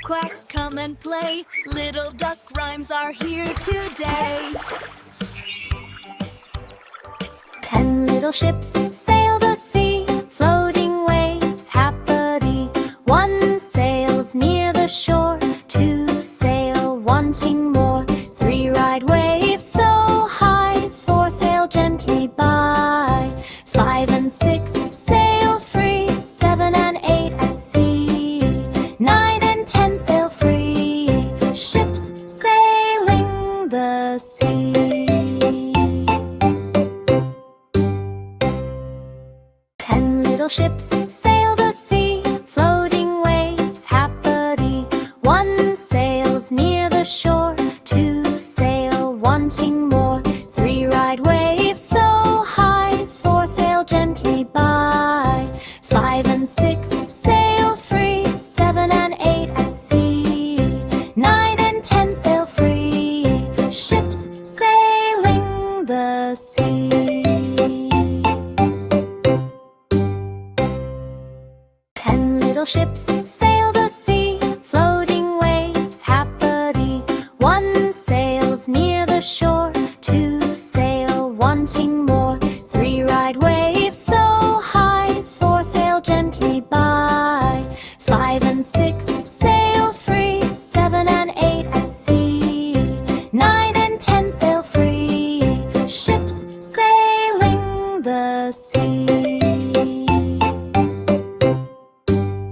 quack, come and play. Little duck rhymes are here today. 10 little ships sail the sea, floating waves happily. 1 sails near the shore, 2 sail wanting more. 3 ride waves so high, 4 sail gently by. 5 and 6 sail free, 7 and 8 at sea. 9 and 10 sail free, ships sailing the sea. 10 little ships sail the sea, floating waves happily. 1 sails near the shore, 2 sail wanting more. 3 ride waves so high, 4 sail gently by. 5 and 6 sail free, 7 and 8 at sea. 9 and 10 sail free, ships sailing the sea. 10 little ships sail the sea, floating waves happily. 1 sails near the shore, 2 sail wanting more. 3 ride waves so high, 4 sail gently by. 5 and 6 sail free, 7 and 8 at sea. 9 and 10 sail free, ships sailing the sea.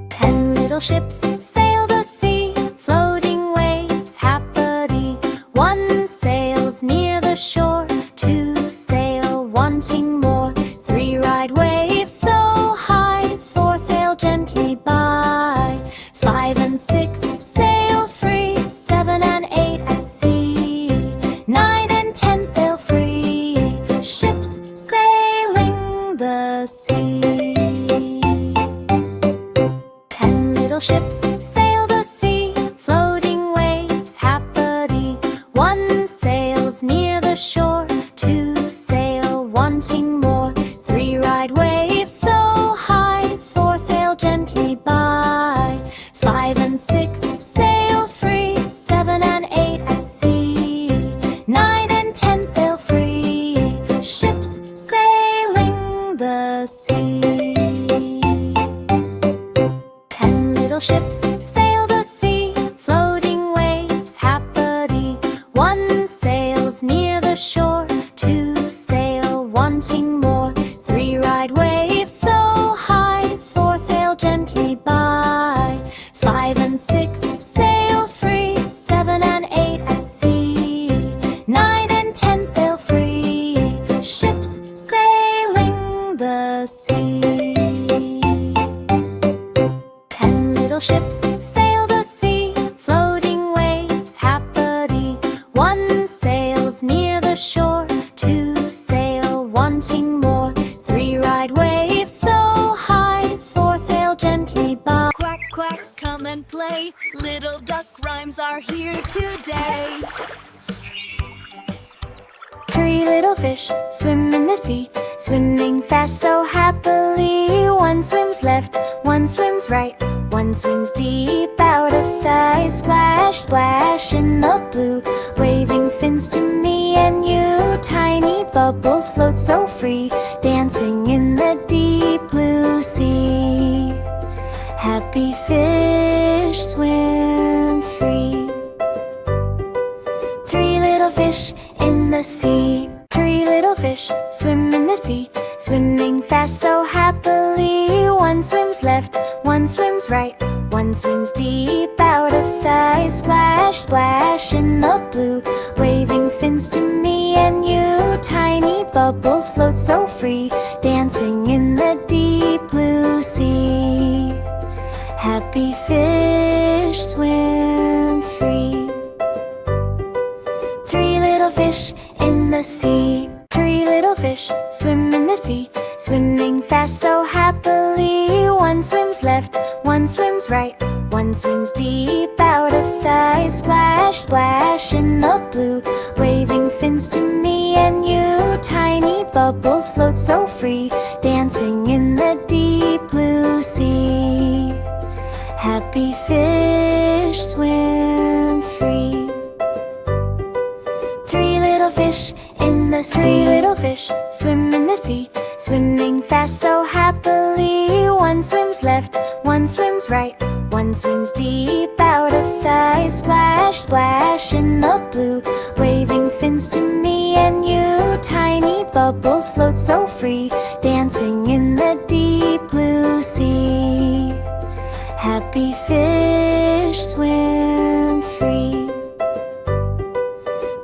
10 little ships sail the sea, floating waves happily. 1 sails near the shore, 2 sail wanting more. 3 ride waves so high, 4 sail gently by. 5 and 6 sail free, 7 and 8 at sea. 9 and 10 sail free, ships sailing the sea. 10 little ships sail the sea, floating waves happily. 1 sails near the shore, 2 sail wanting more. 3 ride waves so high, 4 sail gently by. 5 and 6 sail free, 7 and 8 at sea. 9 and 10 sail free, ships sailing the sea. 10 little ships sail the sea, floating waves happily. 1 sails near the shore, 2 sail wanting more. 3 ride waves so high, 4 sail gently by. 5 and 6 sail free, 7 and 8 at sea. 9 and 10 sail free, ships sailing the sea. 10 little ships sail the sea, floating waves happily. 1 sails near the shore, 2 sail wanting more. 3 ride waves so high, 4 sail gently by. Quack, quack, come and play. Little duck rhymes are here today. 3 little fish swim in the sea, swimming fast so happily. 1 swims left, 1 swims right, 1 swims deep out of sight. Splash, splash in the blue, waving fins to me and you. Tiny bubbles float so free, dancing in the deep blue sea. Happy fish swim free. 3 little fish in the sea. 3 little fish swim in the sea, swimming fast so happily. 1 swims left, 1 swims right, 1 swims deep out of sight. Splash, splash in the blue, waving fins to me and you. Tiny bubbles float so free, dancing in the deep blue sea. Happy fish swim free. 3 little fish in the sea. 3 little fish swim in the sea, swimming fast so happily. 1 swims left, 1 swims right, 1 swims deep out of sight. Splash, splash in the blue, waving fins to me and you. Tiny bubbles float so free, dancing in the deep blue sea. Happy fish fish swim free. Three little fish in the sea. Three little fish swim in the sea, swimming fast so happily. One swims left, one swims right, one swims deep out of sight. Splash, splash in the blue, waving fins to me and you. Tiny bubbles float so free, dancing in the deep blue sea. Happy fish swim free.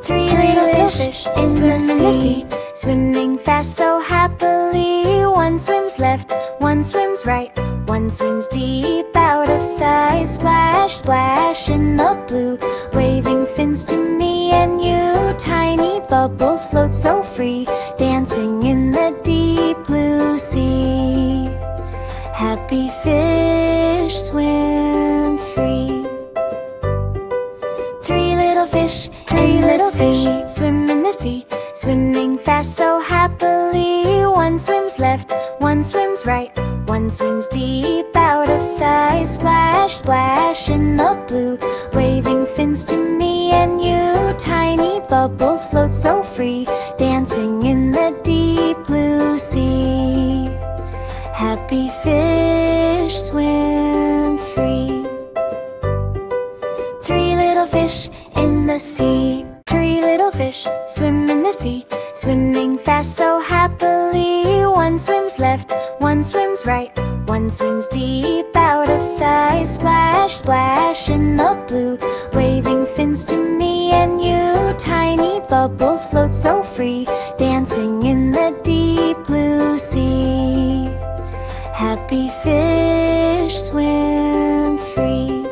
Three little fish in the sea, swimming fast so happily. One swims left, one swims right, one swims deep out of sight. Splash, splash in the blue, waving fins to me and you. Tiny bubbles float so free, dancing in the deep blue sea. Happy fish swim free. Three little fish swim in the sea, swimming fast so happily. One swims left, one swims right, one swims deep out of sight. Splash, splash in the blue, waving fins to me and you. Tiny bubbles float so free, dancing in the deep blue sea. Happy fish swim free. Three little fish in the sea. Three little fish swim in the sea, swimming fast so happily. One swims left, one swims right, one swims deep out of sight. Splash, splash in the blue, waving fins to me and you. Tiny bubbles float so free, dancing in the deep blue sea. Happy fish swim free.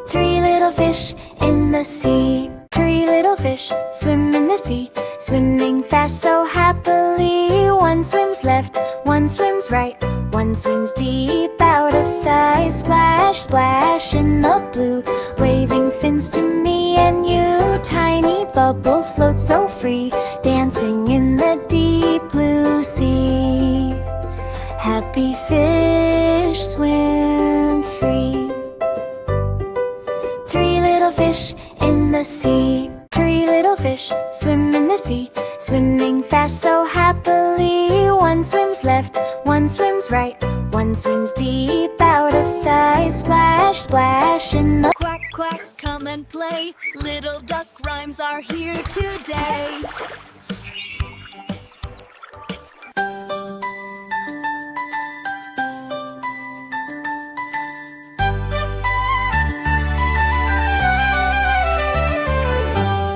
Three little fish in the sea. Three little fish swim in the sea, swimming fast so happily. One swims left, one swims right, one swims deep out of sight. Splash, splash in the blue, waving fins to me and you. Tiny bubbles float so free, dancing in the deep blue sea. Happy fish swim free. Three little fish in the sea. Three little fish swim in the sea, swimming fast so happily. One swims left, one swims right, one swims deep out of sight. Splash, splash in the Quack, quack, come and play. Little duck rhymes are here today.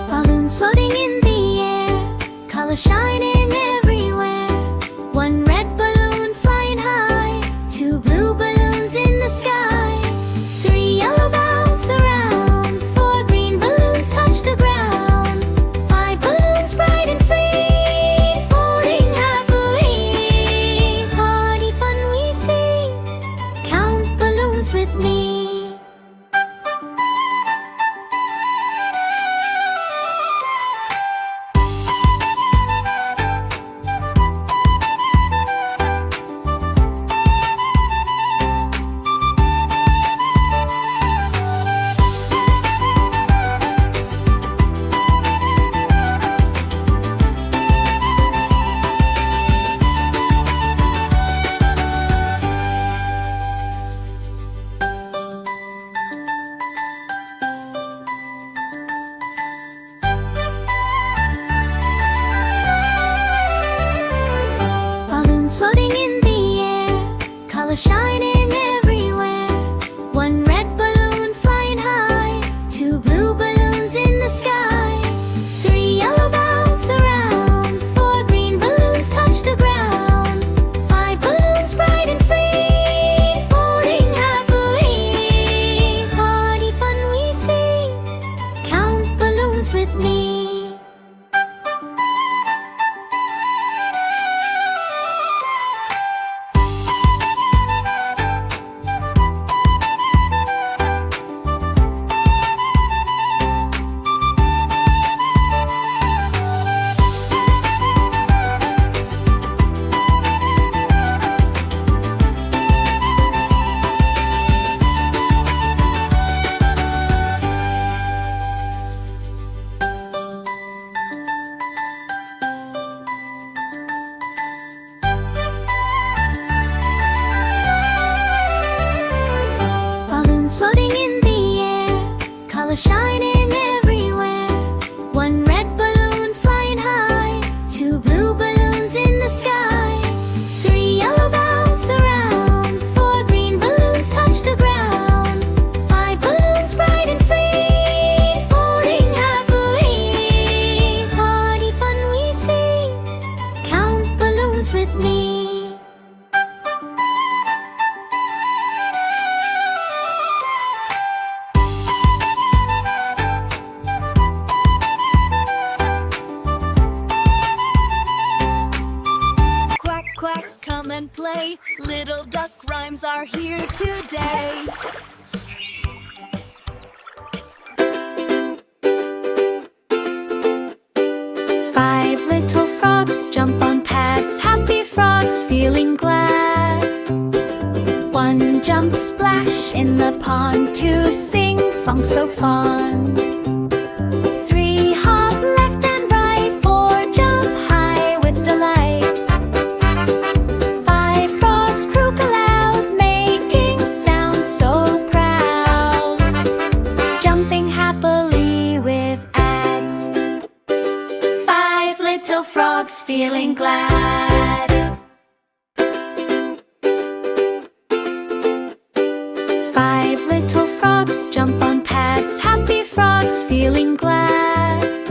balloons floating in the air, colors shining everywhere. One red balloon flying high, two blue balloons in the sky. Three yellow bounce around, four green balloons touch the ground. Five balloons bright and rainbows shining everywhere. One red balloon flying high, two blue balloons in the sky. Three yellow bounce around, four green balloons touch the ground. Five balloons bright and free, floating happily. Party fun we see, count balloons with me. Quack, quack, come and play. Little duck rhymes are here today. Five little frogs jump on pads, happy frogs feeling glad. One jump splash in the pond to sing songs so fun. Three hop left and right, four jump high with delight. Five frogs croak aloud, making sounds so proud. Jumping happily with ads. Five little frogs feeling glad. Five little frogs jump on pads, happy frogs feeling glad.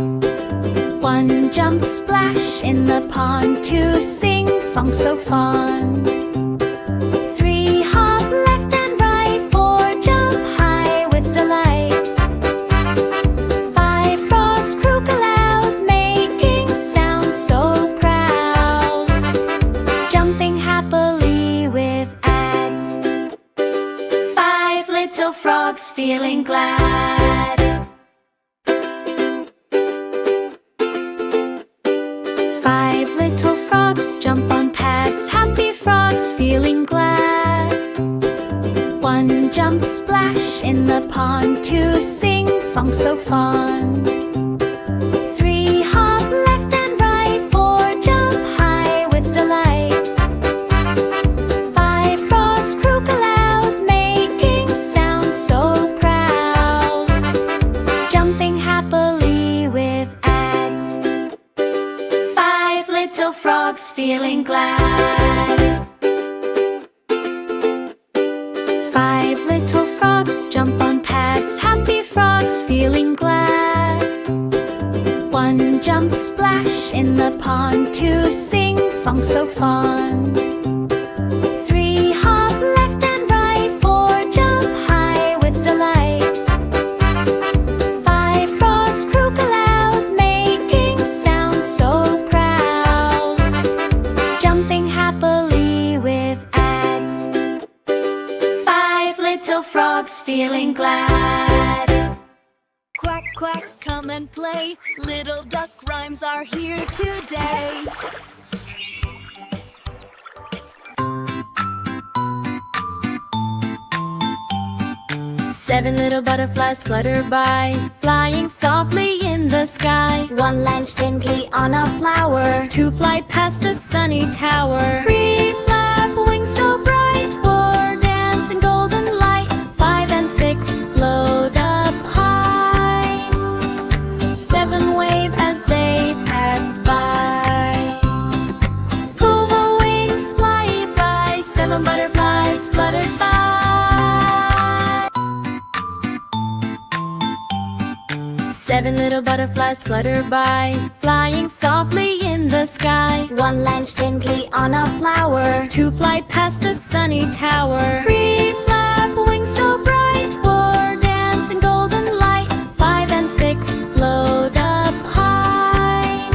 One jump splash in the pond to sing songs so fun. Three hop left and right, four jump high with delight. Five frogs croak aloud, making sounds so proud. Jumping happily with ads. Five little frogs feeling glad. Five little frogs jump on pads, happy frogs feeling glad. One jump splash in the pond to sing songs so fun. Three hop left and right, four jump high with delight. Five frogs croak aloud, making sounds so proud. Jumping happily with ads. Five little frogs feeling glad. Five little frogs jump on pads, happy frogs feeling glad. One jump splash in the pond to sing songs so fun. Three hop left and right, four jump high with delight. Five frogs croak aloud, making sounds so proud. Jumping happily with ads. Five little frogs feeling glad. Quack, quack, come and play. Little duck rhymes are here today. Seven little butterflies flutter by, flying softly in the sky. One lands gently on a flower. Two fly past a sunny tower. Three flap wings so bright, four dance in golden light. Five and six float up high. Seven wave as they pass by. Purple wings fly by, Seven butterflies fluttered by. Seven little butterflies flutter by, flying softly in the sky. one lands gently on a flower. Two fly past a sunny tower. Three flap wings so bright, four dance in golden light. Five and six float up high.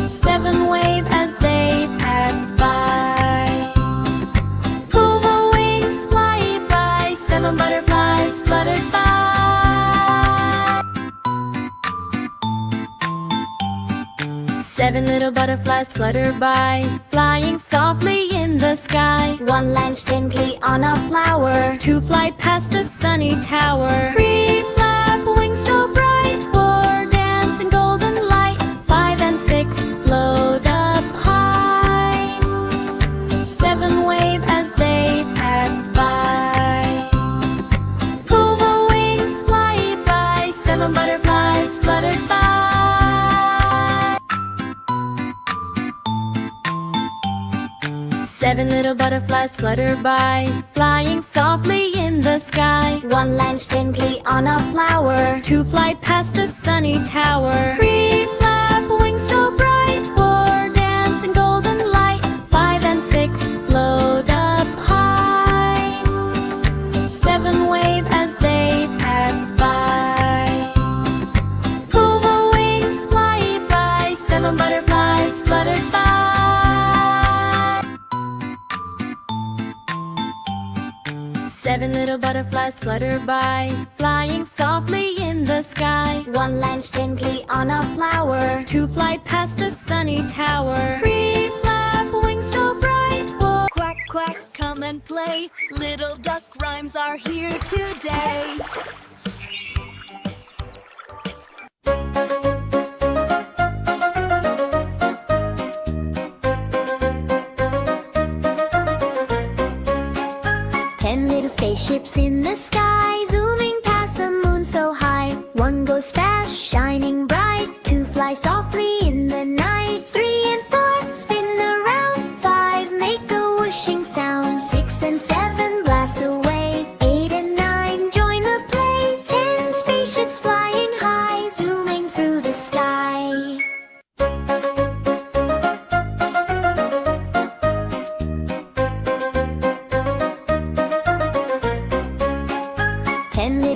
Seven wave as they pass by. Purple wings fly by, Seven butterflies fluttered by. Seven little butterflies flutter by, flying softly in the sky. one lands gently on a flower. Two fly past a sunny tower. Three flap wings so bright, four dance in golden light. Five and six float up high. Seven wave as they pass by. Purple wings fly by, Seven little butterflies flutter by, flying softly in the sky. One lands gently on a flower. Two fly past a sunny tower. Three flap wings so bright. Four dance in golden light. Five and six float up high. Seven wave as they pass by. Oval wings fly by. Seven butterflies fluttered by. Seven little butterflies flutter by, flying softly in the sky. One lands gently on a flower. Two fly past a sunny tower. Three flap wings so bright. Four Quack, quack, come and play. Little duck rhymes are here today. spaceships in the sky, zooming past the moon so high. One goes fast, shining bright. Two fly softly in the night. Three and four spin around. Five make a whooshing sound. Six and seven blast away. Eight and nine join the play. 10 spaceships flying high, zooming through the sky.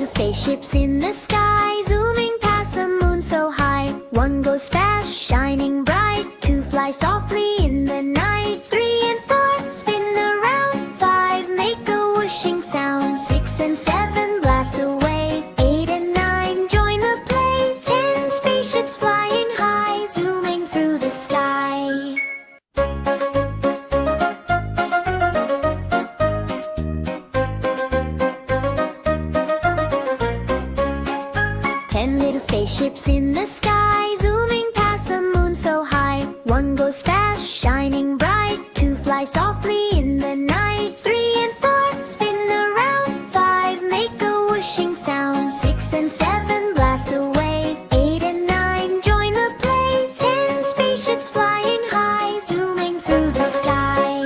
Spaceships in the sky, zooming past the moon so high. One goes fast, shining bright. Two fly softly in the night. Three and four spin around. Five make a whooshing sound. Six and seven blast away. Eight and nine join the play. 10 spaceships flying high, zooming through the sky. 10 little spaceships in the sky, zooming past the moon so high. One goes fast, shining bright. Two fly softly in the night. Three and four spin around. Five make a whooshing sound. Six and seven blast away. Eight and nine join the play. 10 spaceships flying high, zooming through the sky.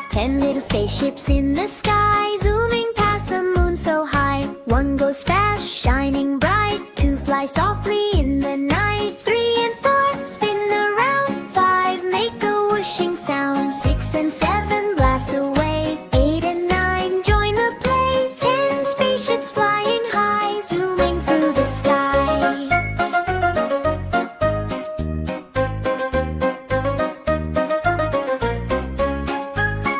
10 little spaceships in the sky, zooming past the moon so high. One goes fast, shining bright. Two fly softly in the night. Three and four spin around. Five make a whooshing sound. Six and seven blast away. Eight and nine join the play. 10 spaceships flying high, zooming through the sky.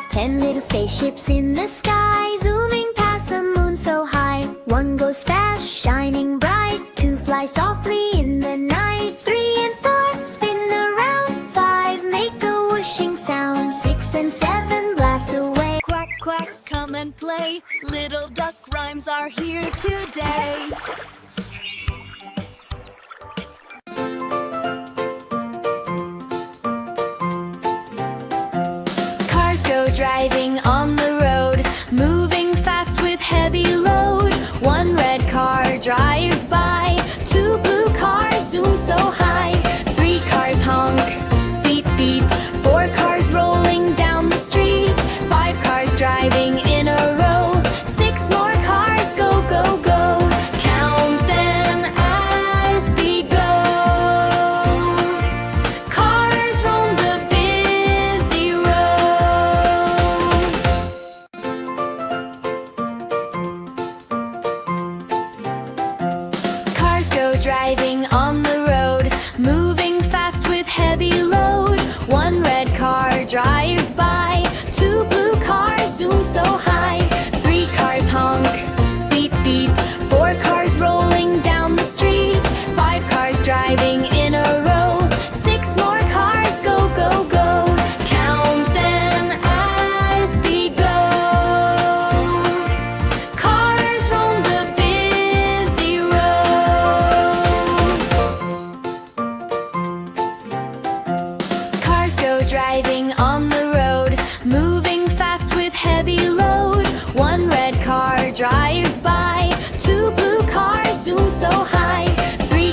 10 little spaceships in the sky, zooming past the moon so high. One goes fast, shining bright. Two fly softly in the night. Three and four spin around. Five make a whooshing sound. Six and seven blast away. Quack, quack, come and play. Little duck rhymes are here today. Cars go driving on the road, moving fast with heavy load. One red car drives by, two blue cars zoom so high. Three cars honk, beep beep, four cars rolling down the street. Five cars driving in a row, six more cars go, go, go. Count them as we go. Cars roam the busy road. Cars go driving on the road, moving fast with heavy load. One red car drives by, two blue cars zoom so high. Three cars honk, beep beep, four cars rolling down the street. Five cars driving in a row, six more cars go, go, go. Count them as we go. Cars roam the busy road. Cars go driving on the road, moving fast with heavy load. One red car drives by, two blue cars zoom so high. Three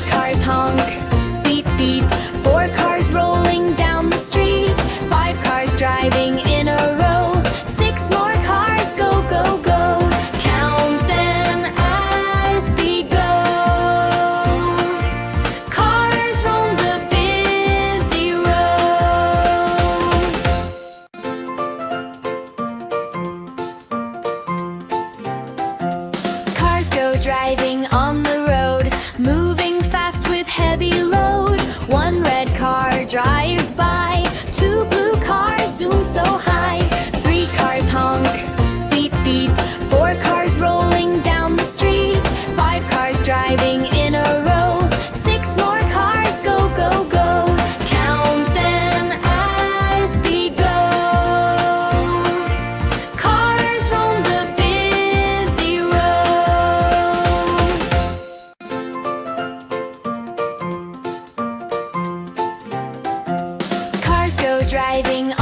driving